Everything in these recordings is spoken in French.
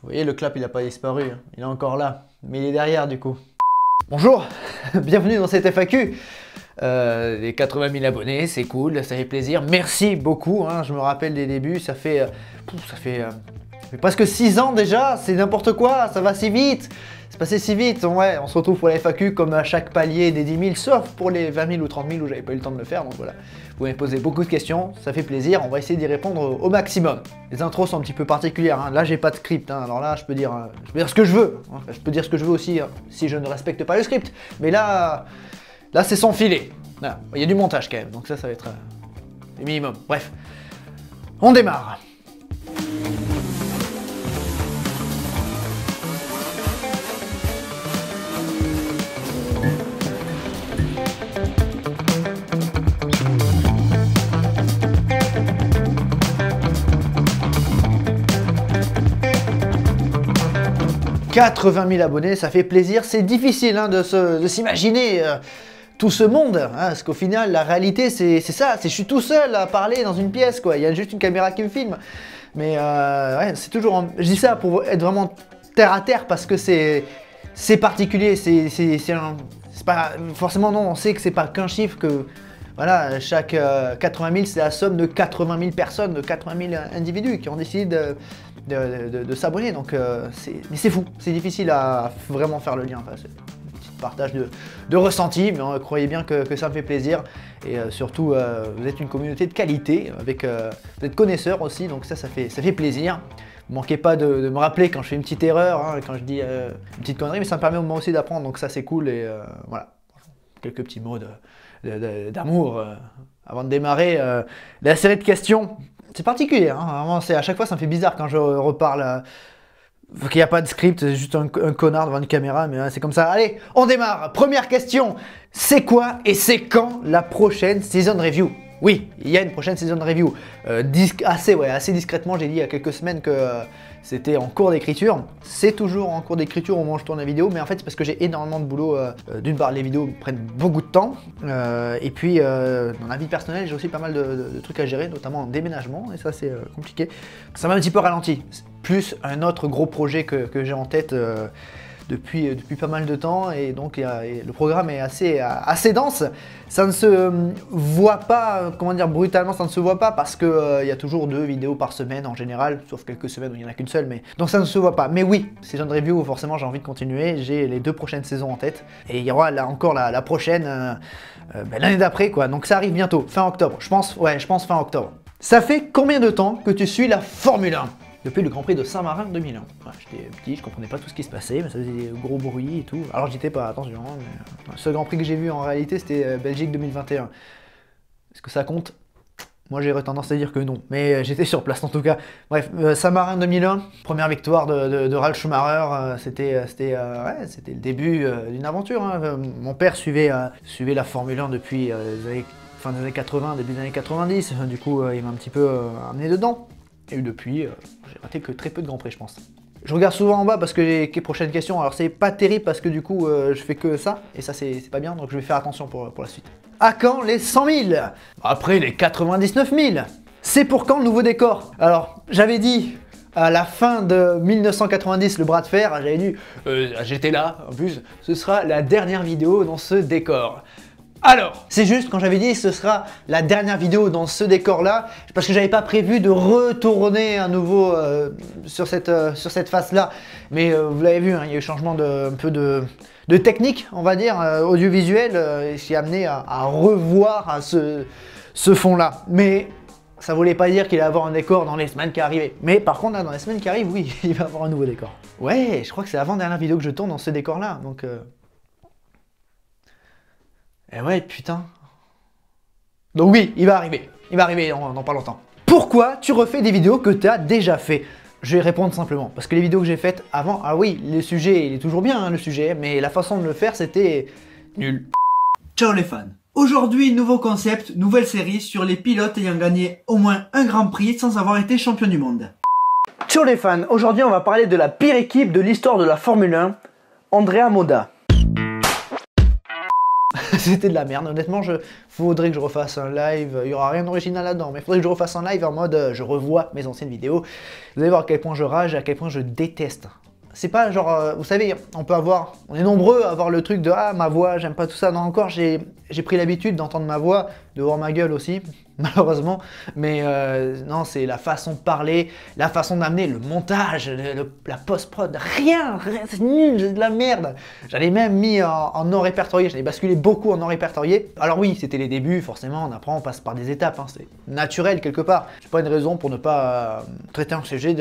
Vous voyez, le clap, il n'a pas disparu. Hein. Il est encore là. Mais il est derrière, du coup. Bonjour, bienvenue dans cette FAQ. Les 80 000 abonnés, c'est cool, ça fait plaisir. Merci beaucoup. Hein. Je me rappelle des débuts, ça fait presque 6 ans déjà. C'est n'importe quoi, ça va si vite. C'est passé si vite. Ouais, on se retrouve pour la FAQ comme à chaque palier des 10 000, sauf pour les 20 000 ou 30 000 où j'avais pas eu le temps de le faire. Donc voilà, vous m'avez posé beaucoup de questions, ça fait plaisir. On va essayer d'y répondre au maximum. Les intros sont un petit peu particulières. Hein. Là, j'ai pas de script. Hein. Alors là, je peux dire ce que je veux. Hein. Je peux dire ce que je veux aussi hein, si je ne respecte pas le script. Mais là c'est sans filet. Là, il y a du montage quand même. Donc ça va être le minimum. Bref, on démarre. 80 000 abonnés, ça fait plaisir. C'est difficile hein, de s'imaginer tout ce monde. Hein, parce qu'au final, la réalité, c'est ça. Je suis tout seul à parler dans une pièce. Quoi. Il y a juste une caméra qui me filme. Mais ouais, c'est toujours... Je dis ça pour être vraiment terre à terre parce que c'est particulier. C'est pas... Forcément, non, on sait que c'est pas qu'un chiffre. Que voilà, chaque 80 000, c'est la somme de 80 000 personnes, de 80 000 individus qui ont décidé de s'abonner, donc mais c'est fou, c'est difficile à vraiment faire le lien. Enfin, c'est un petit partage de ressenti, mais croyez bien que ça me fait plaisir. Et surtout, vous êtes une communauté de qualité, avec vous êtes connaisseurs aussi, donc ça fait plaisir. Ne manquez pas de me rappeler quand je fais une petite erreur, hein, quand je dis une petite connerie, mais ça me permet moi aussi d'apprendre, donc ça c'est cool. Et voilà, quelques petits mots d'amour avant de démarrer la série de questions. C'est particulier, hein, vraiment, à chaque fois ça me fait bizarre quand je reparle, qu'il n'y a pas de script, c'est juste un connard devant une caméra, mais c'est comme ça. Allez, on démarre. Première question, c'est quoi et c'est quand la prochaine season review? Oui, il y a une prochaine season review. Assez discrètement, j'ai dit il y a quelques semaines que c'était en cours d'écriture. C'est toujours en cours d'écriture au moment où je tourne la vidéo, mais en fait c'est parce que j'ai énormément de boulot. D'une part, les vidéos prennent beaucoup de temps, et puis dans la vie personnelle, j'ai aussi pas mal de trucs à gérer, notamment un déménagement, et ça c'est compliqué. Ça m'a un petit peu ralenti. Plus un autre gros projet que j'ai en tête depuis pas mal de temps, et donc le programme est assez dense. Ça ne se voit pas, comment dire, brutalement, ça ne se voit pas parce que y a toujours 2 vidéos par semaine en général, sauf quelques semaines où il n'y en a qu'une seule, mais donc ça ne se voit pas. Mais oui, season review, forcément j'ai envie de continuer, j'ai les 2 prochaines saisons en tête, et il y aura là encore la prochaine l'année d'après quoi, donc ça arrive bientôt, fin octobre, je pense fin octobre. Ça fait combien de temps que tu suis la Formule 1? Depuis le Grand Prix de Saint-Marin 2001. Ouais, j'étais petit, je comprenais pas tout ce qui se passait, mais ça faisait des gros bruits et tout. Alors j'étais pas, attention, hein, mais le seul Grand Prix que j'ai vu en réalité c'était Belgique 2021. Est-ce que ça compte? Moi j'aurais tendance à dire que non, mais j'étais sur place en tout cas. Bref, Saint-Marin 2001, première victoire de Ralf Schumacher, c'était le début d'une aventure. Hein. Mon père suivait la Formule 1 depuis fin des années 80, début des années 90, du coup il m'a un petit peu amené dedans. Et depuis, j'ai raté que très peu de Grands Prix, je pense. Je regarde souvent en bas parce que les prochaines questions, alors c'est pas terrible parce que du coup, je fais que ça, et ça c'est pas bien, donc je vais faire attention pour la suite. À quand les 100 000? Après les 99 000? C'est pour quand le nouveau décor? Alors, j'avais dit à la fin de 1990, le bras de fer, j'avais dit, j'étais là, en plus, ce sera la dernière vidéo dans ce décor. Alors, c'est juste quand j'avais dit ce sera la dernière vidéo dans ce décor là, parce que j'avais pas prévu de retourner à nouveau sur cette face là, mais vous l'avez vu, hein, il y a eu changement un peu de technique, on va dire, audiovisuel, qui a amené à revoir ce fond là. Mais ça voulait pas dire qu'il allait avoir un décor dans les semaines qui arrivaient. Mais par contre, là, dans les semaines qui arrivent, oui, il va avoir un nouveau décor. Ouais, je crois que c'est l'avant-dernière vidéo que je tourne dans ce décor là, donc... Eh ouais, putain. Donc oui, il va arriver dans pas longtemps. Pourquoi tu refais des vidéos que tu as déjà fait? Je vais répondre simplement, parce que les vidéos que j'ai faites avant, ah oui, le sujet, il est toujours bien, hein, le sujet, mais la façon de le faire, c'était nul. Ciao les fans. Aujourd'hui, nouveau concept, nouvelle série sur les pilotes ayant gagné au moins un Grand Prix sans avoir été champion du monde. Ciao les fans, aujourd'hui on va parler de la pire équipe de l'histoire de la Formule 1, Andrea Moda. C'était de la merde. Honnêtement, faudrait que je refasse un live. Il y aura rien d'original là-dedans, mais il faudrait que je refasse un live en mode je revois mes anciennes vidéos. Vous allez voir à quel point je rage et à quel point je déteste. C'est pas genre, vous savez, on est nombreux à avoir le truc de ah ma voix, j'aime pas tout ça. Non, encore, j'ai pris l'habitude d'entendre ma voix, de voir ma gueule aussi, malheureusement. Mais non, c'est la façon de parler, la façon d'amener, le montage, la post-prod, rien, c'est nul, c'est de la merde. J'avais même mis en non répertorié, j'avais basculé beaucoup en non répertorié. Alors oui, c'était les débuts, forcément, on apprend, on passe par des étapes, hein, c'est naturel quelque part. C'est pas une raison pour ne pas traiter un sujet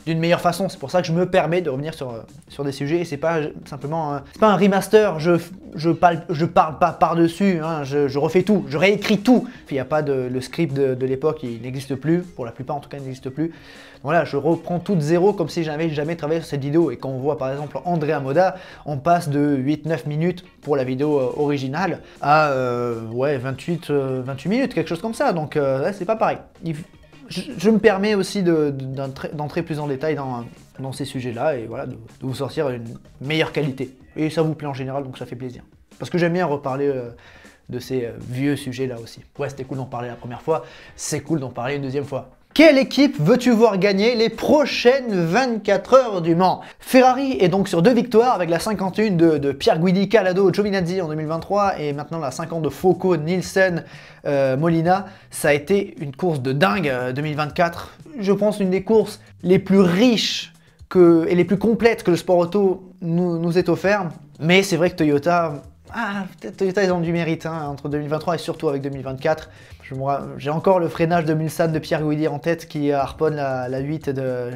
d'une meilleure façon. C'est pour ça que je me permets de revenir sur des sujets et c'est pas simplement c'est pas un remaster, je parle pas par-dessus, hein, je refais tout, je réécris tout. Puis il n'y a pas le script de l'époque, il n'existe plus, pour la plupart en tout cas il n'existe plus. Voilà, je reprends tout de zéro comme si j'avais jamais travaillé sur cette vidéo et quand on voit par exemple Andrea Moda, on passe de 8-9 minutes pour la vidéo originale à ouais, 28 minutes, quelque chose comme ça, donc ouais, c'est pas pareil. Je me permets aussi d'entrer plus en détail dans ces sujets-là et voilà, de vous sortir une meilleure qualité. Et ça vous plaît en général, donc ça fait plaisir. Parce que j'aime bien reparler de ces vieux sujets-là aussi. Ouais, c'était cool d'en parler la première fois, c'est cool d'en parler une deuxième fois. Quelle équipe veux-tu voir gagner les prochaines 24 heures du Mans? Ferrari est donc sur 2 victoires avec la 51 de Pierre Guidi, Calado, Giovinazzi en 2023 et maintenant la 50 de Foucault, Nielsen, Molina. Ça a été une course de dingue 2024. Je pense une des courses les plus riches et les plus complètes que le sport auto nous ait offert. Mais c'est vrai que Toyota... peut-être Toyota, ils ont du mérite hein, entre 2023 et surtout avec 2024. J'ai encore le freinage de Mulsanne de Pierre Guidi en tête qui harponne la 8 de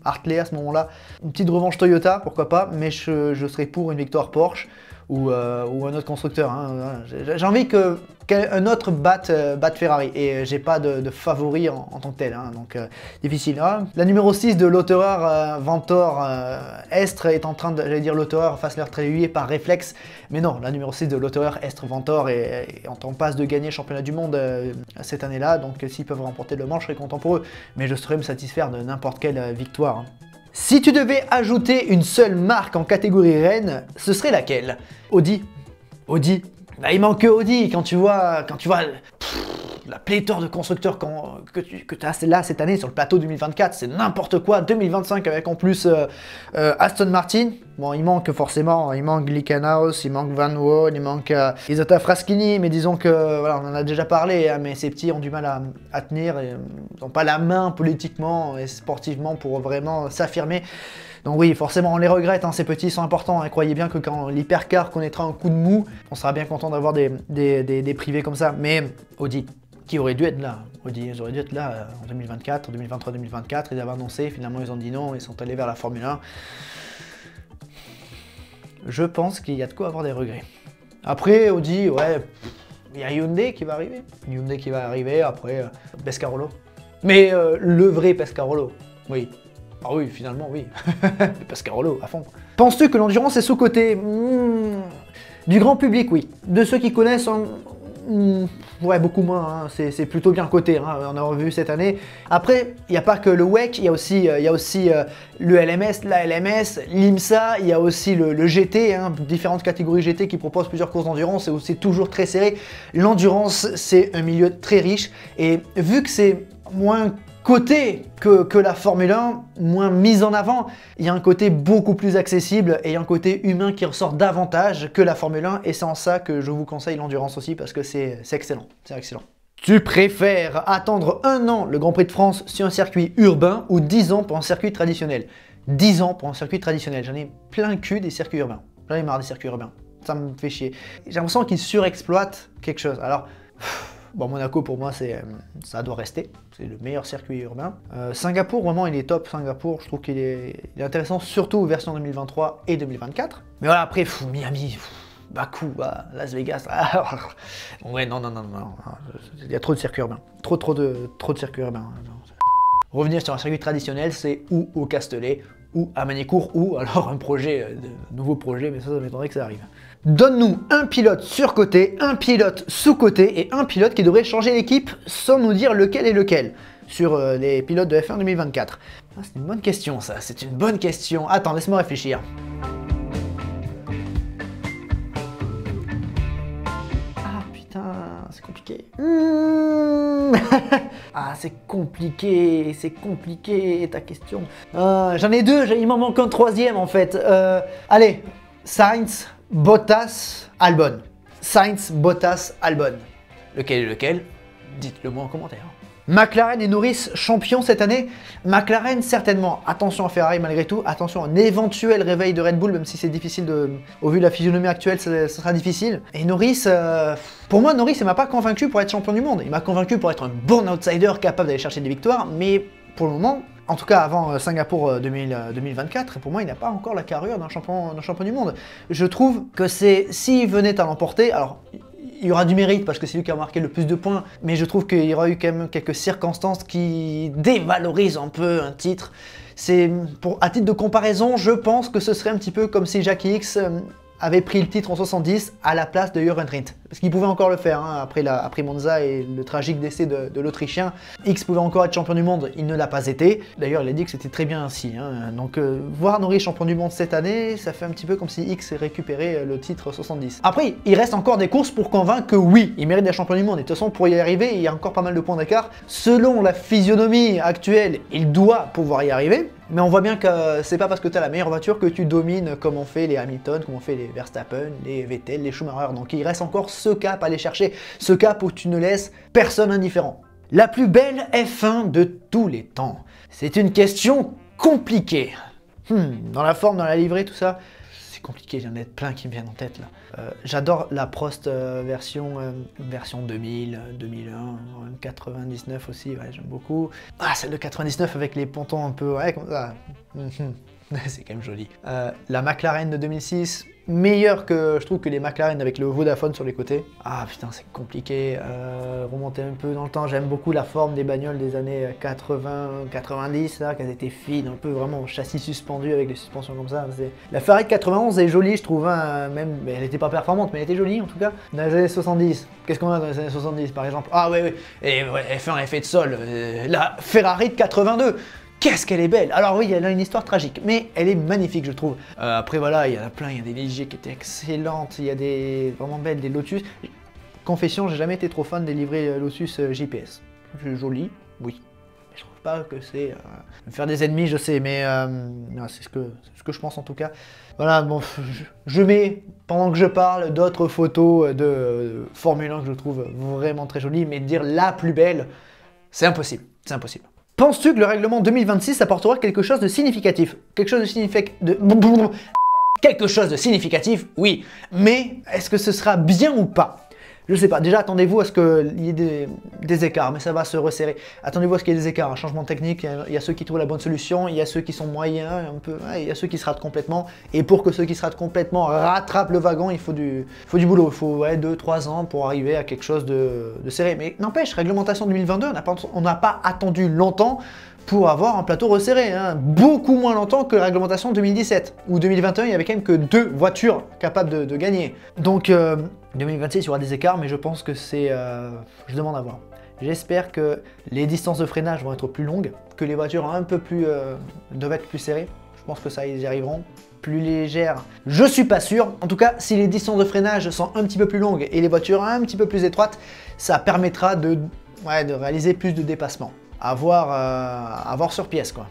Hartley à ce moment-là. Une petite revanche Toyota, pourquoi pas, mais je serais pour une victoire Porsche ou un autre constructeur. Hein. J'ai envie qu'un autre batte Ferrari et j'ai pas de favori en tant que tel, hein, donc difficile. Hein. La numéro 6 de l'autoreur Vantore Estre est en train de, j'allais dire l'autoreur Fassler Tréluyer par réflexe, mais non, la numéro 6 de l'autoreur Estre Vantore est en passe de gagner le championnat du monde cette année-là, donc s'ils peuvent remporter le Mans, je serais content pour eux, mais je saurais me satisfaire de n'importe quelle victoire. Hein. Si tu devais ajouter une seule marque en catégorie Rennes, ce serait laquelle? Audi. Audi. Bah, il manque que Audi quand tu vois la pléthore de constructeurs que tu as là cette année sur le plateau 2024, c'est n'importe quoi. 2025 avec en plus Aston Martin. Bon, il manque forcément, il manque Glickenhaus, il manque Van Wall, il manque Isotta Fraschini, mais disons que, voilà, on en a déjà parlé, hein, mais ces petits ont du mal à tenir, et, ils n'ont pas la main politiquement et sportivement pour vraiment s'affirmer. Donc oui, forcément, on les regrette, hein, ces petits sont importants. Hein. Croyez bien que quand l'hypercar connaîtra un coup de mou, on sera bien content d'avoir des privés comme ça. Mais Audi, qui aurait dû être là. Audi, ils auraient dû être là en 2024, en 2023-2024. Ils avaient annoncé, finalement ils ont dit non, ils sont allés vers la Formule 1. Je pense qu'il y a de quoi avoir des regrets. Après, Audi, ouais, il y a Hyundai qui va arriver. Hyundai qui va arriver, après Pescarolo. Mais le vrai Pescarolo, oui. Ah oui, finalement, oui. Pescarolo, à fond. Penses-tu que l'endurance est sous-cotée? Du grand public, oui. De ceux qui connaissent, ouais, beaucoup moins. Hein. C'est plutôt bien coté, hein. On a vu cette année. Après, il n'y a pas que le WEC, il y a aussi le LMS, la LMS, l'IMSA, il y a aussi le GT, hein, différentes catégories GT qui proposent plusieurs courses d'endurance et où c'est toujours très serré. L'endurance, c'est un milieu très riche. Et vu que c'est moins coté que la Formule 1, moins mise en avant, il y a un côté beaucoup plus accessible et il y a un côté humain qui ressort davantage que la Formule 1 et c'est en ça que je vous conseille l'endurance aussi parce que c'est excellent, c'est excellent. Tu préfères attendre 1 an le Grand Prix de France sur un circuit urbain ou 10 ans pour un circuit traditionnel? 10 ans pour un circuit traditionnel, j'en ai plein le cul des circuits urbains, j'en ai marre des circuits urbains, ça me fait chier. J'ai l'impression qu'ils surexploitent quelque chose, alors... Bon, Monaco pour moi ça doit rester, c'est le meilleur circuit urbain. Singapour vraiment il est top, Singapour je trouve qu'il est intéressant surtout version 2023 et 2024. Mais voilà après Miami, Bakou, Las Vegas, ouais non, il y a trop de circuits urbains, trop de circuits urbains. Revenir sur un circuit traditionnel c'est ou au Castellet ou à Magny-Cours ou alors un projet, nouveau projet mais ça m'étonnerait que ça arrive. Donne-nous un pilote surcoté, un pilote sous-coté et un pilote qui devrait changer l'équipe sans nous dire lequel est lequel sur les pilotes de F1 2024. Ah, c'est une bonne question ça, c'est une bonne question. Attends, laisse-moi réfléchir. marqué. Ah, c'est compliqué ta question. J'en ai deux, il m'en manque un troisième en fait. Allez, Sainz, Bottas, Albon. Sainz, Bottas, Albon. Lequel est lequel? Dites-le moi en commentaire. McLaren et Norris champions cette année? McLaren certainement. Attention à Ferrari malgré tout. Attention à un éventuel réveil de Red Bull, même si c'est difficile au vu de la physionomie actuelle, ça sera difficile. Et Norris, pour moi Norris il m'a pas convaincu pour être champion du monde. Il m'a convaincu pour être un bon outsider capable d'aller chercher des victoires, mais pour le moment, en tout cas avant Singapour 2024, pour moi il n'a pas encore la carrure d'un champion du monde. Je trouve que s'il venait à l'emporter, alors il y aura du mérite parce que c'est lui qui a marqué le plus de points, mais je trouve qu'il y aura eu quand même quelques circonstances qui dévalorisent un peu un titre. À titre de comparaison, je pense que ce serait un petit peu comme si Jackie X avait pris le titre en 70 à la place de Jürgen Rindt. Parce qu'il pouvait encore le faire, hein, après Monza et le tragique décès de l'Autrichien. X pouvait encore être champion du monde, il ne l'a pas été. D'ailleurs, il a dit que c'était très bien ainsi. Hein. Donc, voir Norris champion du monde cette année, ça fait un petit peu comme si X récupérait le titre 70. Après, il reste encore des courses pour convaincre que oui, il mérite d'être champion du monde. Et de toute façon, pour y arriver, il y a encore pas mal de points d'écart. Selon la physionomie actuelle, il doit pouvoir y arriver. Mais on voit bien que c'est pas parce que tu as la meilleure voiture que tu domines comme on fait les Hamilton, comme on fait les Verstappen, les Vettel, les Schumacher. Donc il reste encore ce cap à aller chercher, ce cap où tu ne laisses personne indifférent. La plus belle F1 de tous les temps. C'est une question compliquée. Dans la forme, dans la livrée, tout ça, c'est compliqué, il y en a plein qui me viennent en tête là. J'adore la Prost version 2000, 2001, 99 aussi, ouais, j'aime beaucoup. Ah, celle de 99 avec les pontons un peu, ouais, comme ça. C'est quand même joli. La McLaren de 2006, meilleure que, je trouve, que les McLaren avec le Vodafone sur les côtés. Ah putain, c'est compliqué. Remonter un peu dans le temps, j'aime beaucoup la forme des bagnoles des années 80, 90, là, qu'elles étaient fines, un peu vraiment châssis suspendu avec des suspensions comme ça. La Ferrari de 91 est jolie, je trouve, hein, même, elle n'était pas performante, mais elle était jolie en tout cas. Dans les années 70, qu'est-ce qu'on a dans les années 70 par exemple? Ah ouais, et ouais, F1 effet de sol, la Ferrari de 82. Qu'est-ce qu'elle est belle! Alors oui, elle a une histoire tragique, mais elle est magnifique, je trouve. Après voilà, il y en a plein, il y a des Ligier qui étaient excellentes, il y a des vraiment belles, des Lotus. Confession, j'ai jamais été trop fan des livrées Lotus JPS. C'est joli, oui. Mais je trouve pas que c'est... me faire des ennemis, je sais, mais c'est ce que je pense en tout cas. Voilà, bon, je mets, pendant que je parle, d'autres photos de Formule 1 que je trouve vraiment très jolies, mais dire la plus belle, c'est impossible, c'est impossible. Penses-tu que le règlement 2026 apportera quelque chose de significatif? Quelque chose de significatif, oui. Mais est-ce que ce sera bien ou pas? Je sais pas. Déjà, attendez-vous à ce qu'il y ait des écarts, mais ça va se resserrer. Attendez-vous à ce qu'il y ait des écarts, un changement technique. Il y a ceux qui trouvent la bonne solution, il y a ceux qui sont moyens, un peu, il y a ceux qui se ratent complètement. Et pour que ceux qui se ratent complètement rattrapent le wagon, il faut du boulot. Il faut 2-3 ans pour arriver à quelque chose de serré. Mais n'empêche, réglementation 2022, on n'a pas attendu longtemps pour avoir un plateau resserré, hein. Beaucoup moins longtemps que la réglementation 2017, où 2021, il y avait quand même que 2 voitures capables de gagner. Donc 2026, il y aura des écarts, mais je pense que c'est... je demande à voir. J'espère que les distances de freinage vont être plus longues, que les voitures un peu plus doivent être plus serrées. Je pense que ça, ils y arriveront. Plus légères, je suis pas sûr. En tout cas, si les distances de freinage sont un petit peu plus longues et les voitures un petit peu plus étroites, ça permettra de réaliser plus de dépassements. À voir sur pièce, quoi.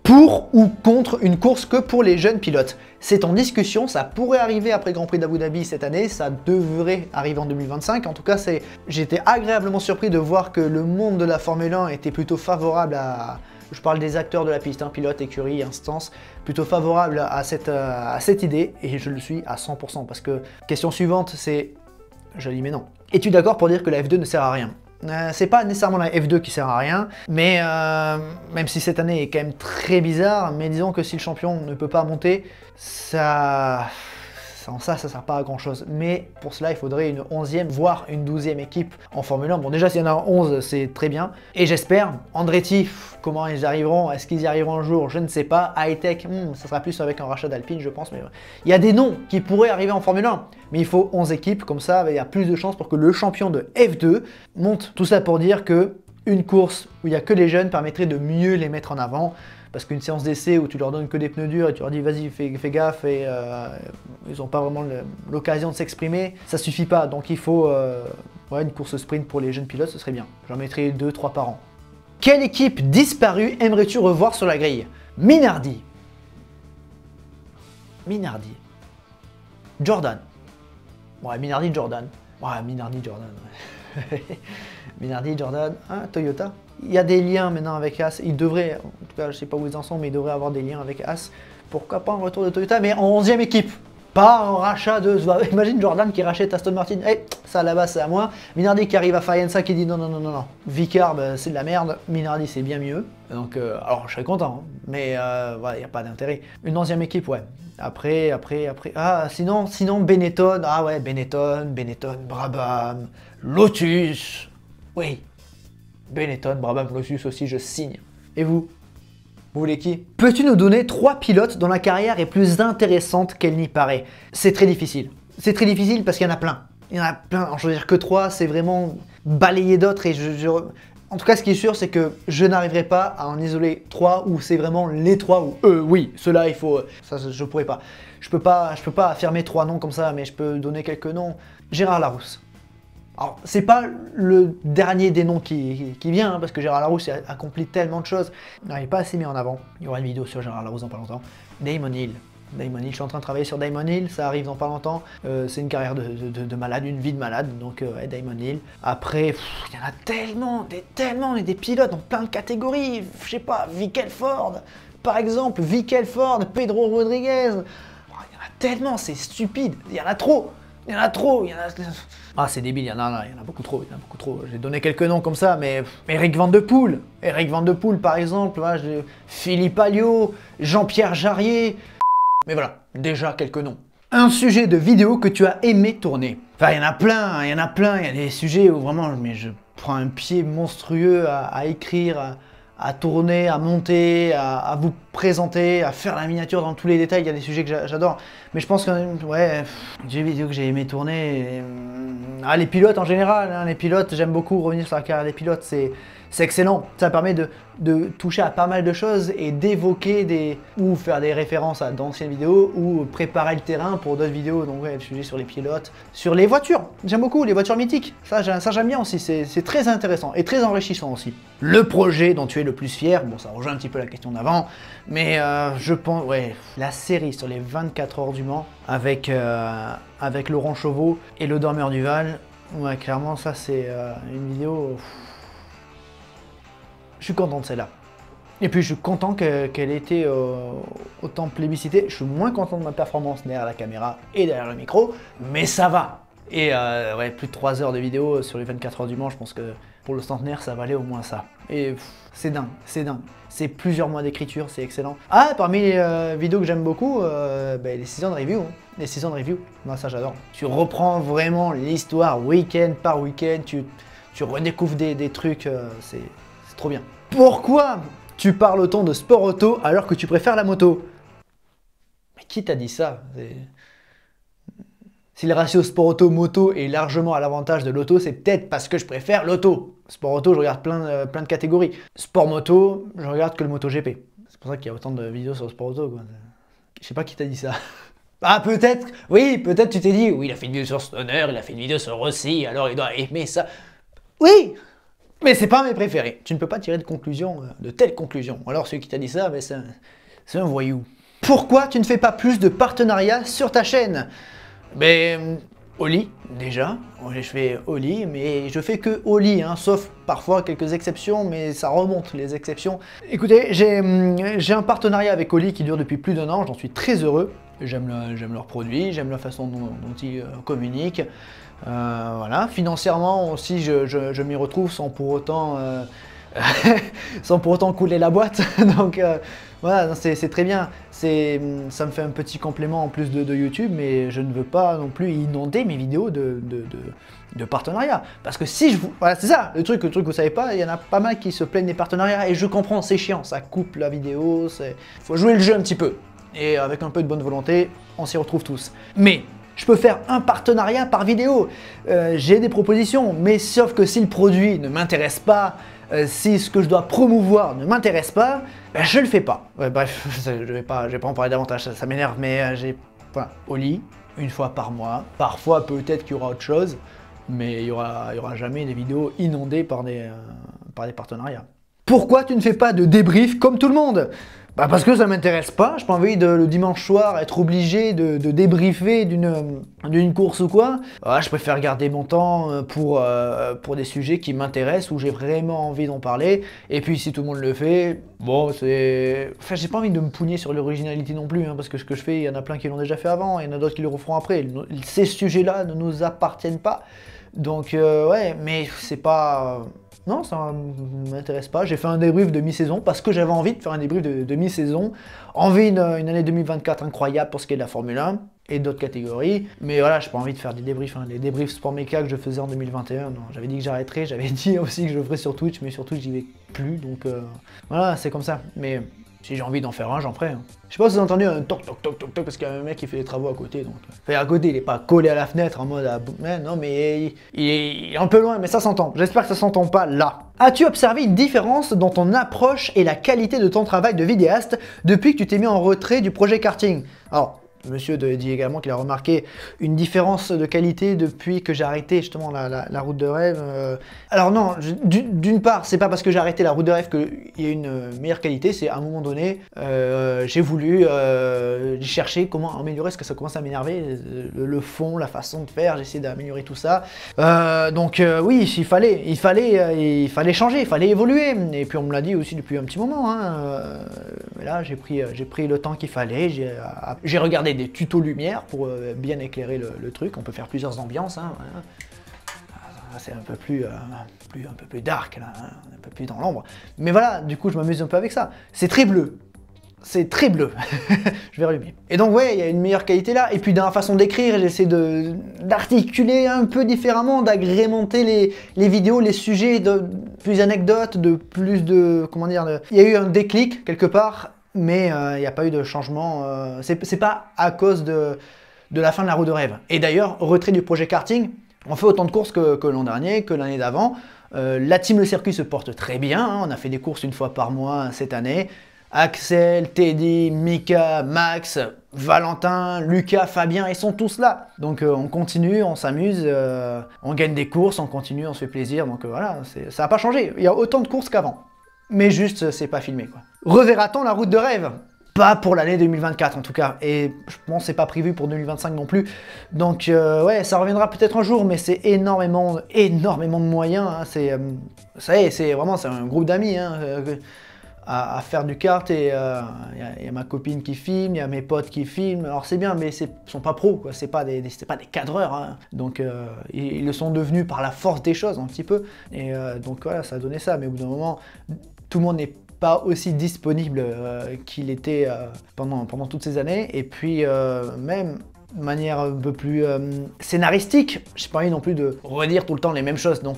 Pour ou contre une course que pour les jeunes pilotes? C'est en discussion, ça pourrait arriver après le Grand Prix d'Abu Dhabi cette année, ça devrait arriver en 2025. En tout cas, j'étais agréablement surpris de voir que le monde de la Formule 1 était plutôt favorable à... Je parle des acteurs de la piste, hein, pilote, écurie, instance, plutôt favorable à cette idée, et je le suis à 100%. Parce que, question suivante, c'est... Je dis mais non. Es-tu d'accord pour dire que la F2 ne sert à rien? C'est pas nécessairement la F2 qui sert à rien, mais même si cette année est quand même très bizarre, mais disons que si le champion ne peut pas monter, ça sert pas à grand chose. Mais pour cela, il faudrait une 11e, voire une 12e équipe en Formule 1. Bon, déjà, s'il y en a 11, c'est très bien. Et j'espère, Andretti, comment ils y arriveront? Est-ce qu'ils y arriveront un jour? Je ne sais pas. High-Tech, ça sera plus avec un rachat d'Alpine, je pense. Mais il y a des noms qui pourraient arriver en Formule 1. Mais il faut 11 équipes, comme ça, il y a plus de chances pour que le champion de F2 monte. Tout ça pour dire que une course où il n'y a que les jeunes permettrait de mieux les mettre en avant. Parce qu'une séance d'essai où tu leur donnes que des pneus durs et tu leur dis vas-y fais gaffe et ils n'ont pas vraiment l'occasion de s'exprimer, ça suffit pas. Donc il faut Ouais, une course sprint pour les jeunes pilotes, ce serait bien. J'en mettrais 2-3 par an. Quelle équipe disparue aimerais-tu revoir sur la grille? Minardi. Minardi. Jordan. Ouais, Minardi, Jordan. Ouais, Minardi, Jordan. Ouais. Minardi, Jordan. Hein, Toyota. Il y a des liens maintenant avec As. Ils devraient, en tout cas, je sais pas où ils en sont, mais ils devraient avoir des liens avec As. Pourquoi pas un retour de Toyota, mais en 11e équipe. Pas un rachat de... Imagine Jordan qui rachète Aston Martin. Hey, ça là-bas c'est à moi. Minardi qui arrive à Faenza qui dit non, non, non, non, non. Vicar, bah, c'est de la merde. Minardi c'est bien mieux. Donc, alors je serais content, hein. Mais voilà, il n'y a pas d'intérêt. Une 11e équipe, ouais. Après. Ah, sinon Benetton. Ah ouais, Benetton, Brabham, Lotus. Oui. Benetton, Brabham, Lotus aussi, je signe. Et vous? Vous voulez qui? Peux-tu nous donner 3 pilotes dont la carrière est plus intéressante qu'elle n'y paraît? C'est très difficile. C'est très difficile parce qu'il y en a plein. Il y en a plein. En choisir que 3, c'est vraiment balayer d'autres. Et en tout cas, ce qui est sûr, c'est que je n'arriverai pas à en isoler 3 où c'est vraiment les 3 où oui, ceux-là, il faut... Ça, je pourrais pas. Je peux pas affirmer 3 noms comme ça, mais je peux donner quelques noms. Gérard Larousse. Alors, c'est pas le dernier des noms qui vient, hein, parce que Gérard Larousse a accompli tellement de choses. Non, il n'est pas assez mis en avant. Il y aura une vidéo sur Gérard Larousse dans pas longtemps. Damon Hill. Je suis en train de travailler sur Damon Hill, ça arrive dans pas longtemps. C'est une carrière de malade, une vie de malade, donc ouais, Damon Hill. Après, il y en a tellement, des pilotes dans plein de catégories. Je sais pas, Vic Elford, par exemple, Pedro Rodriguez. Il y en a tellement, c'est stupide, il y en a trop. Ah, c'est débile, il y en a beaucoup trop, J'ai donné quelques noms comme ça, mais Eric Van de Poel, par exemple, voilà, Philippe Alliot, Jean-Pierre Jarier. Mais voilà, déjà quelques noms. Un sujet de vidéo que tu as aimé tourner. Enfin, il y en a plein, il y a des sujets où vraiment, mais je prends un pied monstrueux à écrire, à tourner, à monter, à vous présenter, à faire la miniature dans tous les détails. Il y a des sujets que j'adore. Mais je pense que, ouais, des vidéos que j'ai aimé tourner. Les pilotes en général, hein, les pilotes, j'aime beaucoup revenir sur la carrière des pilotes. C'est excellent. Ça permet de toucher à pas mal de choses et d'évoquer ou faire des références à d'anciennes vidéos ou préparer le terrain pour d'autres vidéos. Donc ouais, le sujet sur les pilotes, sur les voitures. J'aime beaucoup les voitures mythiques. Ça j'aime bien aussi. C'est très intéressant et très enrichissant aussi. Le projet dont tu es le plus fier, bon ça rejoint un petit peu la question d'avant, mais je pense, ouais, la série sur les 24 heures du Mans avec Laurent Chauveau et le Dormeur du Val, ouais, clairement ça c'est une vidéo... Je suis content de celle-là. Et puis je suis content qu'elle ait été autant plébiscitée. Je suis moins content de ma performance derrière la caméra et derrière le micro, mais ça va. Et ouais, plus de 3 heures de vidéo sur les 24 heures du Mans, je pense que pour le centenaire, ça valait au moins ça. Et c'est dingue, c'est dingue. C'est plusieurs mois d'écriture, c'est excellent. Ah, parmi les vidéos que j'aime beaucoup, les saisons de review. Hein. Les saisons de review, moi ça j'adore. Tu reprends vraiment l'histoire week-end par week-end, tu redécouvres des trucs, c'est trop bien. Pourquoi tu parles autant de sport auto alors que tu préfères la moto? Mais qui t'a dit ça? Si le ratio sport auto-moto est largement à l'avantage de l'auto, c'est peut-être parce que je préfère l'auto. Sport auto, je regarde plein de catégories. Sport moto, je regarde que le MotoGP. C'est pour ça qu'il y a autant de vidéos sur le sport auto, quoi. Je sais pas qui t'a dit ça. Ah, peut-être, oui, peut-être tu t'es dit, oui, il a fait une vidéo sur Stoner, il a fait une vidéo sur Rossi, alors il doit aimer ça. Oui! Mais c'est pas mes préférés. Tu ne peux pas tirer de telles conclusions. Alors celui qui t'a dit ça, c'est un voyou. Pourquoi tu ne fais pas plus de partenariats sur ta chaîne? Oli, déjà. Je fais Oli, mais je fais que Oli, hein, sauf parfois quelques exceptions, mais ça remonte les exceptions. Écoutez, j'ai un partenariat avec Oli qui dure depuis plus d'1 an, j'en suis très heureux. J'aime leurs produits, j'aime la façon dont ils communiquent. Voilà, financièrement aussi, je m'y retrouve sans pour autant couler la boîte. Donc voilà, c'est très bien. Ça me fait un petit complément en plus de YouTube, mais je ne veux pas non plus inonder mes vidéos de partenariat. Parce que si voilà, c'est ça, le truc que vous savez pas, il y en a pas mal qui se plaignent des partenariats, et je comprends, c'est chiant, ça coupe la vidéo, faut jouer le jeu un petit peu. Et avec un peu de bonne volonté, on s'y retrouve tous. Mais je peux faire un partenariat par vidéo. J'ai des propositions, mais sauf que si le produit ne m'intéresse pas, si ce que je dois promouvoir ne m'intéresse pas, je le fais pas. Ouais, bref, je vais pas en parler davantage, ça m'énerve, mais j'ai voilà, Oli, une fois par mois. Parfois, peut-être qu'il y aura autre chose. mais il y aura jamais des vidéos inondées par des partenariats. Pourquoi tu ne fais pas de débrief comme tout le monde? Bah parce que ça m'intéresse pas, j'ai pas envie le dimanche soir être obligé de débriefer d'une course ou quoi. Je préfère garder mon temps pour des sujets qui m'intéressent, où j'ai vraiment envie d'en parler. Et puis si tout le monde le fait, bon c'est... Enfin j'ai pas envie de me pougner sur l'originalité non plus, hein, parce que ce que je fais, il y en a plein qui l'ont déjà fait avant, il y en a d'autres qui le referont après. Ces sujets-là ne nous appartiennent pas. Donc ouais, mais c'est pas... Non, ça m'intéresse pas. J'ai fait un débrief de mi-saison parce que j'avais envie de faire un débrief de mi-saison. Envie une année 2024 incroyable pour ce qui est de la Formule 1 et d'autres catégories. Mais voilà, j'ai pas envie de faire des débriefs. Hein. Les débriefs Sport Méca que je faisais en 2021, non, j'avais dit que j'arrêterais. J'avais dit aussi que je le ferais sur Twitch, mais sur Twitch, j'y vais plus. Donc voilà, c'est comme ça. Mais si j'ai envie d'en faire un, j'en ferai. Hein. Je sais pas si vous avez entendu un toc toc toc toc toc parce qu'il y a un mec qui fait des travaux à côté. Donc, enfin, à côté, il est pas collé à la fenêtre en mode non, mais il est un peu loin, mais ça s'entend. J'espère que ça s'entend pas là. As-tu observé une différence dans ton approche et la qualité de ton travail de vidéaste depuis que tu t'es mis en retrait du projet karting? Alors, monsieur dit également qu'il a remarqué une différence de qualité depuis que j'ai arrêté justement la route de rêve. Alors non, d'une part, c'est pas parce que j'ai arrêté la route de rêve qu'il y a une meilleure qualité, c'est à un moment donné, j'ai voulu chercher comment améliorer, parce que ça commence à m'énerver, le fond, la façon de faire, j'ai essayé d'améliorer tout ça. Donc oui, il fallait changer, il fallait évoluer, et puis on me l'a dit aussi depuis un petit moment. Hein, mais là, j'ai pris le temps qu'il fallait, j'ai regardé des tutos lumière pour bien éclairer le truc. On peut faire plusieurs ambiances. Hein, voilà. C'est un peu plus dark, là, hein, un peu plus dans l'ombre. Mais voilà, du coup, je m'amuse un peu avec ça. C'est très bleu. C'est très bleu. Je vais rallumer. Et donc, ouais, il y a une meilleure qualité là. Et puis, dans la façon d'écrire, j'essaie d'articuler un peu différemment, d'agrémenter les vidéos, les sujets, de plus d'anecdotes, de plus de... Comment dire, il y a eu un déclic quelque part. Mais il n'y a pas eu de changement, c'est pas à cause de la fin de la roue de rêve. Et d'ailleurs, retrait du projet karting, on fait autant de courses que l'an dernier, que l'année d'avant. La team Le Circuit se porte très bien, hein, on a fait des courses une fois par mois cette année. Axel, Teddy, Mika, Max, Valentin, Lucas, Fabien, ils sont tous là. Donc on continue, on s'amuse, on gagne des courses, on continue, on se fait plaisir. Donc voilà, ça n'a pas changé, il y a autant de courses qu'avant. Mais juste, c'est pas filmé, quoi. Reverra-t-on la route de rêve? Pas pour l'année 2024 en tout cas, et je pense que c'est pas prévu pour 2025 non plus. Donc ouais, ça reviendra peut-être un jour, mais c'est énormément de moyens. Hein. Ça y est, c'est un groupe d'amis hein, à faire du kart, et y a ma copine qui filme, il y a mes potes qui filment. Alors c'est bien, mais ils sont pas pros, quoi. C'est pas des cadreurs. Hein. Donc ils le sont devenus par la force des choses un petit peu. Et donc voilà, ça a donné ça. Mais au bout d'un moment, tout le monde n'est pas aussi disponible qu'il était pendant toutes ces années. Et puis même de manière un peu plus scénaristique, j'ai pas envie non plus de redire tout le temps les mêmes choses. Donc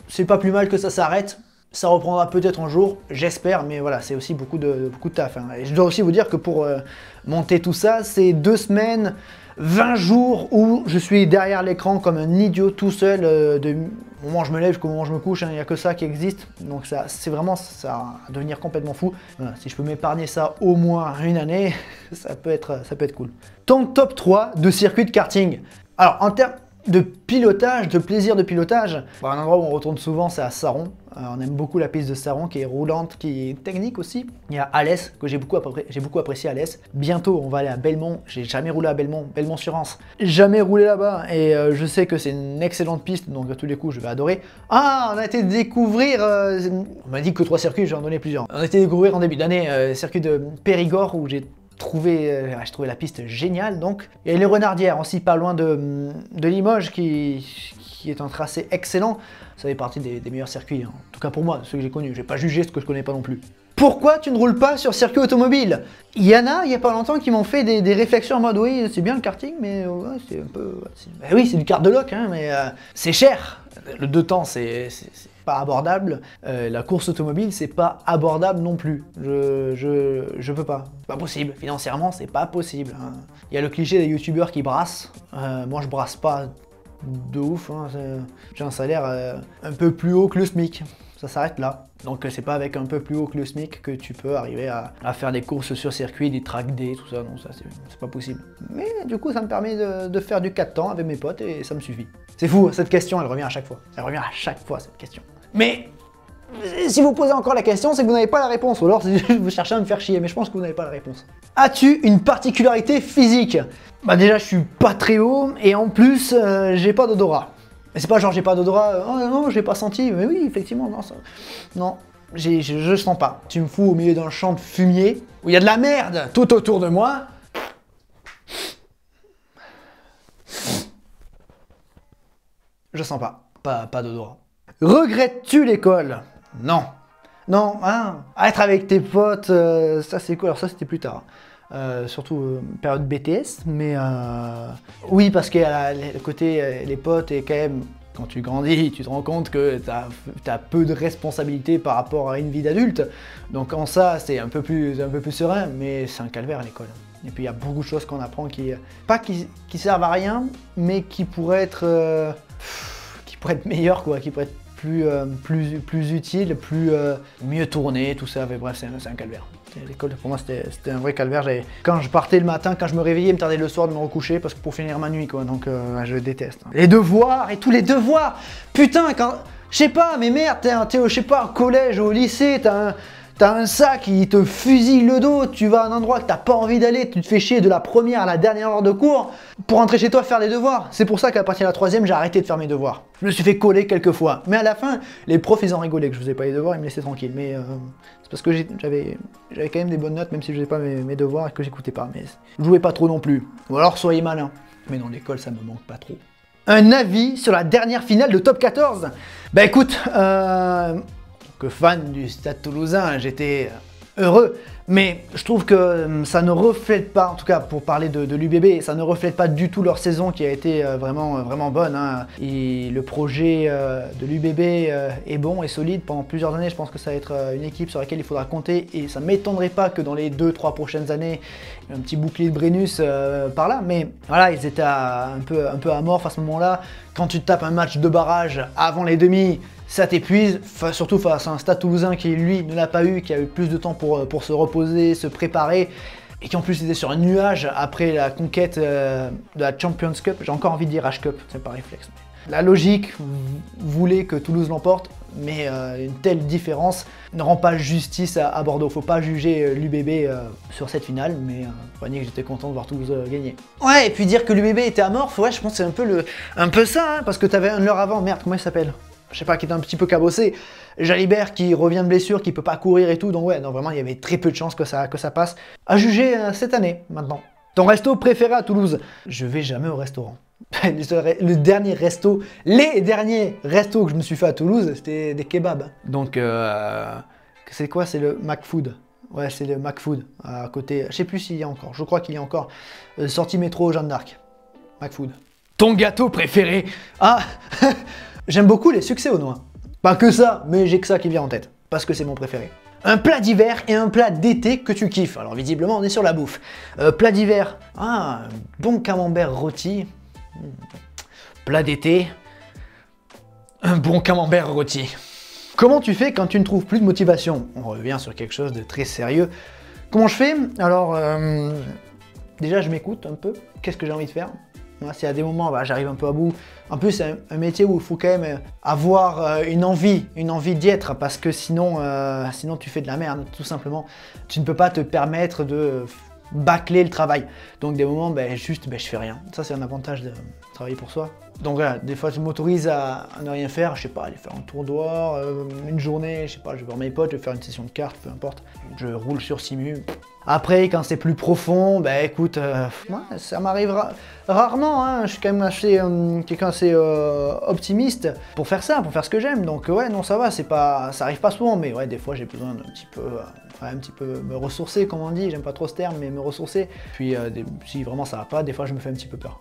c'est pas plus mal que ça s'arrête. Ça reprendra peut-être un jour, j'espère, mais voilà, c'est aussi beaucoup de taf. Hein. Et je dois aussi vous dire que pour monter tout ça, c'est 2 semaines, 20 jours où je suis derrière l'écran comme un idiot tout seul, du moment où je me lève jusqu'au moment où je me couche, il n'y a que ça qui existe. Donc c'est vraiment ça va devenir complètement fou. Voilà, si je peux m'épargner ça au moins une année, ça peut être cool. Ton top 3 de circuit de karting. Alors en termes de pilotage, de plaisir de pilotage, un endroit où on retourne souvent, c'est à Saron. On aime beaucoup la piste de Saron qui est roulante, qui est technique aussi. Il y a Alès, que j'ai beaucoup apprécié Alès. Bientôt, on va aller à Belmont. J'ai jamais roulé à Belmont, Belmont-sur-Anse. Jamais roulé là-bas, et je sais que c'est une excellente piste, donc à tous les coups, je vais adorer. Ah, on a été découvrir, on m'a dit que 3 circuits, je vais en donner plusieurs. On a été découvrir en début d'année le circuit de Périgord, où j'ai trouvé la piste géniale. Donc, et les Renardières aussi pas loin de Limoges qui est un tracé excellent. Ça fait partie des meilleurs circuits, hein. En tout cas pour moi, ceux que j'ai connus. Je vais pas juger ce que je connais pas non plus. Pourquoi tu ne roules pas sur circuit automobile? Il y a pas longtemps qui m'ont fait des réflexions en mode oui, c'est bien le karting, mais ouais, c'est un peu... Ben oui, c'est du kart de loc, hein, mais c'est cher. Le 2 temps, c'est pas abordable. La course automobile, c'est pas abordable non plus. Je peux pas. C'est pas possible. Financièrement, c'est pas possible. Hein. Il y a le cliché des youtubeurs qui brassent. Moi, je brasse pas de ouf. Hein. J'ai un salaire un peu plus haut que le SMIC. ça s'arrête là. Donc c'est pas avec un peu plus haut que le SMIC que tu peux arriver à faire des courses sur circuit, des track day, tout ça, non, ça c'est pas possible. Mais du coup ça me permet de faire du 4 temps avec mes potes et ça me suffit. C'est fou, cette question elle revient à chaque fois. Elle revient à chaque fois cette question. Mais si vous posez encore la question, c'est que vous n'avez pas la réponse, ou alors vous cherchez à me faire chier, mais je pense que vous n'avez pas la réponse. As-tu une particularité physique? Bah déjà je suis pas très haut et en plus j'ai pas d'odorat. Mais c'est pas genre j'ai pas d'odorat, oh non j'ai pas senti, mais oui effectivement non ça. Non, je sens pas. Tu me fous au milieu d'un champ de fumier où il y a de la merde tout autour de moi. Je sens pas. Pas d'odorat. Regrettes-tu l'école? Non. Non, hein, être avec tes potes, ça c'est cool. Alors ça c'était plus tard. Surtout période BTS, mais oui parce qu'il y a le côté les potes et quand même quand tu grandis tu te rends compte que t'as peu de responsabilités par rapport à une vie d'adulte, donc en ça c'est un peu plus serein, mais c'est un calvaire à l'école. Et puis il y a beaucoup de choses qu'on apprend qui servent à rien, mais qui pourraient être meilleures quoi, qui pourraient être plus utile, mieux tourné, tout ça, mais bref, c'est un calvaire. L'école, pour moi, c'était un vrai calvaire. Quand je partais le matin, quand je me réveillais, il me tardait le soir de me recoucher parce que pour finir ma nuit, quoi. Donc, je déteste. Les devoirs et tous les devoirs. Putain, quand, je sais pas, mais merde, t'es je sais pas, au collège, au lycée, t'as un sac qui te fusille le dos, tu vas à un endroit que t'as pas envie d'aller, tu te fais chier de la première à la dernière heure de cours pour rentrer chez toi faire des devoirs. C'est pour ça qu'à partir de la troisième, j'ai arrêté de faire mes devoirs. Je me suis fait coller quelques fois. Mais à la fin, les profs, ils en rigolaient que je faisais pas les devoirs, ils me laissaient tranquille. Mais c'est parce que j'avais quand même des bonnes notes, même si je faisais pas mes devoirs et que j'écoutais pas. Mais je jouais pas trop non plus. Ou alors soyez malin. Mais dans l'école, ça me manque pas trop. Un avis sur la dernière finale de Top 14? Bah écoute, que fan du Stade Toulousain, j'étais heureux, mais je trouve que ça ne reflète pas, en tout cas pour parler de l'UBB, ça ne reflète pas du tout leur saison qui a été vraiment bonne, hein. Et le projet de l'UBB est bon et solide pendant plusieurs années. Je pense que ça va être une équipe sur laquelle il faudra compter et ça ne m'étonnerait pas que dans les 2-3 prochaines années, un petit bouclier de Brennus par là, mais voilà, ils étaient un peu amorphes à ce moment-là. Quand tu te tapes un match de barrage avant les demi, ça t'épuise, surtout face à un Stade Toulousain qui, lui, ne l'a pas eu, qui a eu plus de temps pour se reposer, se préparer, et qui en plus était sur un nuage après la conquête de la Champions Cup. J'ai encore envie de dire H-Cup, c'est pas réflexe. La logique voulait que Toulouse l'emporte, mais une telle différence ne rend pas justice à Bordeaux. Faut pas juger l'UBB sur cette finale, mais faut dire que j'étais content de voir Toulouse gagner. Ouais, et puis dire que l'UBB était amorphe, ouais, je pense que c'est un peu ça, hein, parce que t'avais une heure avant, merde, comment il s'appelle? Je sais pas, qui était un petit peu cabossé. Jalibert qui revient de blessure, qui peut pas courir et tout, donc ouais, non, vraiment, il y avait très peu de chances que ça passe. À juger cette année, maintenant. Ton resto préféré à Toulouse? Je vais jamais au restaurant. Les derniers restos que je me suis fait à Toulouse, c'était des kebabs. Donc, c'est quoi? C'est le McFood. Ouais, c'est le McFood, à côté. Je sais plus s'il y a encore, je crois qu'il y a encore. Sortie métro Jeanne d'Arc. McFood. Ton gâteau préféré? Ah j'aime beaucoup les succès aux noix. Pas que ça, mais j'ai que ça qui vient en tête. Parce que c'est mon préféré. Un plat d'hiver et un plat d'été que tu kiffes. Alors visiblement, on est sur la bouffe. Plat d'hiver. Ah, un bon camembert rôti. Plat d'été. Un bon camembert rôti. Comment tu fais quand tu ne trouves plus de motivation? On revient sur quelque chose de très sérieux. Comment je fais? Alors, déjà, je m'écoute un peu. Qu'est-ce que j'ai envie de faire? S'il y a des moments, bah, j'arrive un peu à bout. En plus, c'est un métier où il faut quand même avoir une envie d'y être, parce que sinon tu fais de la merde, tout simplement. Tu ne peux pas te permettre de bâcler le travail. Donc des moments, je fais rien. Ça, c'est un avantage de travailler pour soi. Donc voilà, des fois, je m'autorise à ne rien faire, je sais pas, aller faire un tour dehors, une journée, je sais pas, je vais voir mes potes, je vais faire une session de cartes, peu importe. Je roule sur Simu. Après, quand c'est plus profond, écoute, ouais, ça m'arrive rarement, hein. Je suis quand même quelqu'un assez optimiste pour faire ça, pour faire ce que j'aime. Donc ouais, non, ça va, ça arrive pas souvent, mais ouais, des fois j'ai besoin d'un petit peu me ressourcer, comme on dit. J'aime pas trop ce terme, mais me ressourcer. Puis si vraiment ça va pas, des fois je me fais un petit peu peur.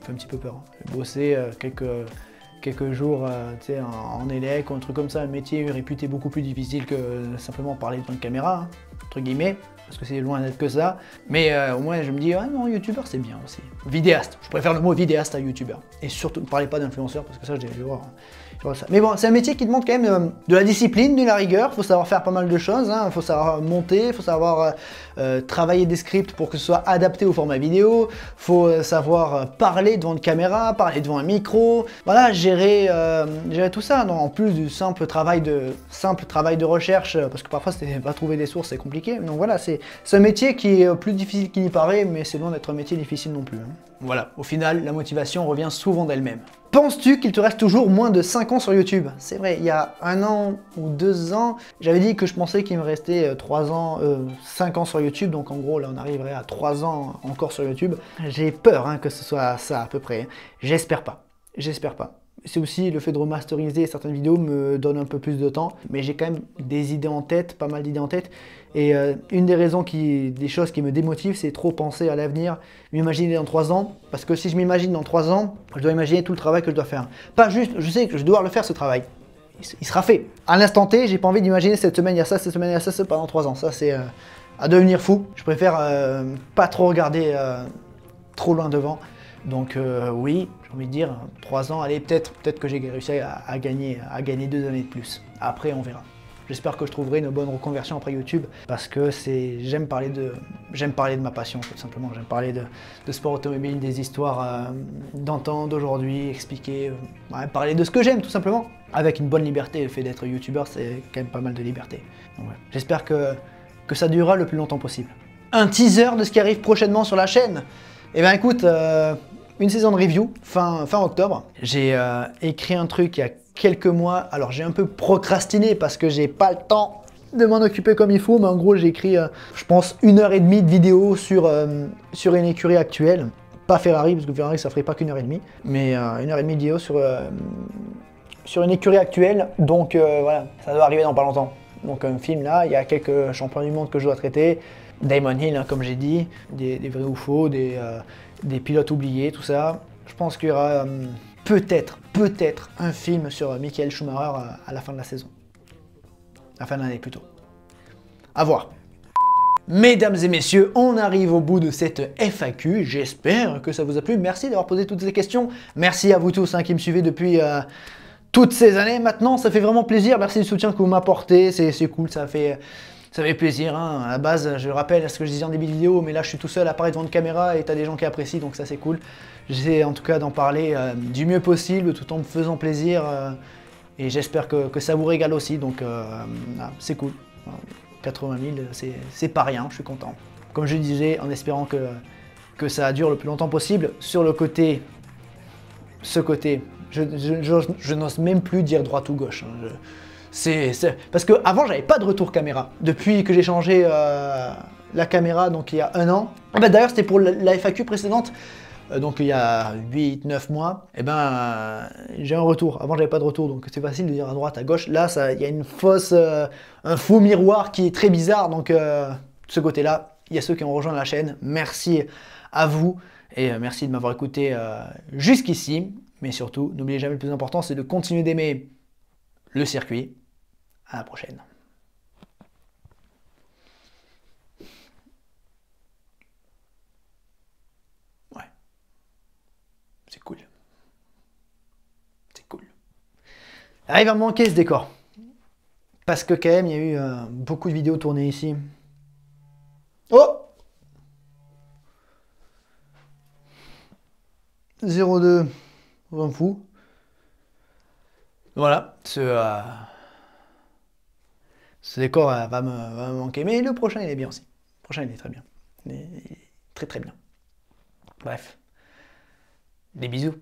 J'ai bossé quelques jours en élec ou un truc comme ça, un métier réputé beaucoup plus difficile que simplement parler devant une caméra, hein, entre guillemets. Parce que c'est loin d'être que ça, mais au moins je me dis, ah non, youtubeur c'est bien aussi. Vidéaste, je préfère le mot vidéaste à youtubeur. Et surtout, ne parlez pas d'influenceur, parce que ça, je vais voir, sur ça. Mais bon, c'est un métier qui demande quand même de la discipline, de la rigueur. Il faut savoir faire pas mal de choses. Il faut savoir monter, il faut savoir travailler des scripts pour que ce soit adapté au format vidéo. Il faut savoir parler devant une caméra, parler devant un micro. Voilà, gérer tout ça. Donc, en plus du simple travail de recherche, parce que parfois, pas trouver des sources, c'est compliqué. Donc voilà, c'est un métier qui est plus difficile qu'il n'y paraît, mais c'est loin d'être un métier difficile non plus. Voilà, au final, la motivation revient souvent d'elle-même. Penses-tu qu'il te reste toujours moins de 5 ans sur YouTube? C'est vrai, il y a 1 an ou 2 ans, j'avais dit que je pensais qu'il me restait 5 ans sur YouTube, donc en gros là on arriverait à 3 ans encore sur YouTube. J'ai peur que ce soit ça à peu près. J'espère pas, j'espère pas. C'est aussi le fait de remasteriser certaines vidéos me donne un peu plus de temps, mais j'ai quand même des idées en tête, pas mal d'idées en tête. Et une des choses qui me démotive, c'est trop penser à l'avenir, m'imaginer dans 3 ans, parce que si je m'imagine dans 3 ans, je dois imaginer tout le travail que je dois faire. Pas juste, je sais que je dois le faire ce travail. Il sera fait. À l'instant T, j'ai pas envie d'imaginer cette semaine il y a ça, cette semaine il y a ça pendant 3 ans. Ça c'est à devenir fou. Je préfère pas trop regarder trop loin devant. Donc oui, j'ai envie de dire 3 ans, allez peut-être que j'ai réussi à gagner 2 années de plus. Après on verra. J'espère que je trouverai une bonne reconversion après YouTube parce que j'aime parler de ma passion tout simplement. J'aime parler de sport automobile, des histoires d'antan, d'aujourd'hui, expliquer, parler de ce que j'aime tout simplement. Avec une bonne liberté, le fait d'être youtubeur c'est quand même pas mal de liberté. Ouais. J'espère que ça durera le plus longtemps possible. Un teaser de ce qui arrive prochainement sur la chaîne. Eh bien écoute, une saison de review, fin octobre. J'ai écrit un truc il y a quelques mois, alors j'ai un peu procrastiné parce que j'ai pas le temps de m'en occuper comme il faut, mais en gros j'ai écrit, je pense, 1h30 de vidéo sur une écurie actuelle. Pas Ferrari, parce que Ferrari ça ferait pas qu'1h30, mais 1h30 de vidéo sur une écurie actuelle, donc voilà, ça doit arriver dans pas longtemps. Donc un film là, il y a quelques champions du monde que je dois traiter, Damon Hill, comme j'ai dit, des vrais ou faux, des pilotes oubliés, tout ça. Je pense qu'il y aura peut-être un film sur Michael Schumacher à la fin de la saison. À la fin de l'année plutôt. À voir. Mesdames et messieurs, on arrive au bout de cette FAQ. J'espère que ça vous a plu. Merci d'avoir posé toutes ces questions. Merci à vous tous qui me suivez depuis toutes ces années. Maintenant, ça fait vraiment plaisir. Merci du soutien que vous m'apportez. C'est cool, ça fait plaisir. À la base, je rappelle ce que je disais en début de vidéo, mais là, je suis tout seul à parler devant une caméra et t'as des gens qui apprécient, donc ça, c'est cool. J'essaie en tout cas d'en parler du mieux possible, tout en me faisant plaisir. Et j'espère que ça vous régale aussi, donc c'est cool. 80 000, c'est pas rien, je suis content. Comme je disais, en espérant que ça dure le plus longtemps possible. Sur le côté, je n'ose même plus dire droite ou gauche. Parce qu'avant, j'avais pas de retour caméra. Depuis que j'ai changé la caméra, donc il y a 1 an. D'ailleurs, c'était pour la FAQ précédente. Donc il y a 8-9 mois, j'ai un retour. Avant j'avais pas de retour, donc c'est facile de dire à droite, à gauche. Là, il y a un faux miroir qui est très bizarre. Donc de ce côté-là, il y a ceux qui ont rejoint la chaîne. Merci à vous et merci de m'avoir écouté jusqu'ici. Mais surtout, n'oubliez jamais le plus important, c'est de continuer d'aimer le circuit. À la prochaine. C'est cool. C'est cool. Arrive à me manquer ce décor. Parce que quand même, il y a eu beaucoup de vidéos tournées ici. Oh 0,2. On s'en fout. Voilà. Ce décor va me manquer. Mais le prochain, il est bien aussi. Le prochain, il est très bien. Il est très très bien. Bref. Des bisous.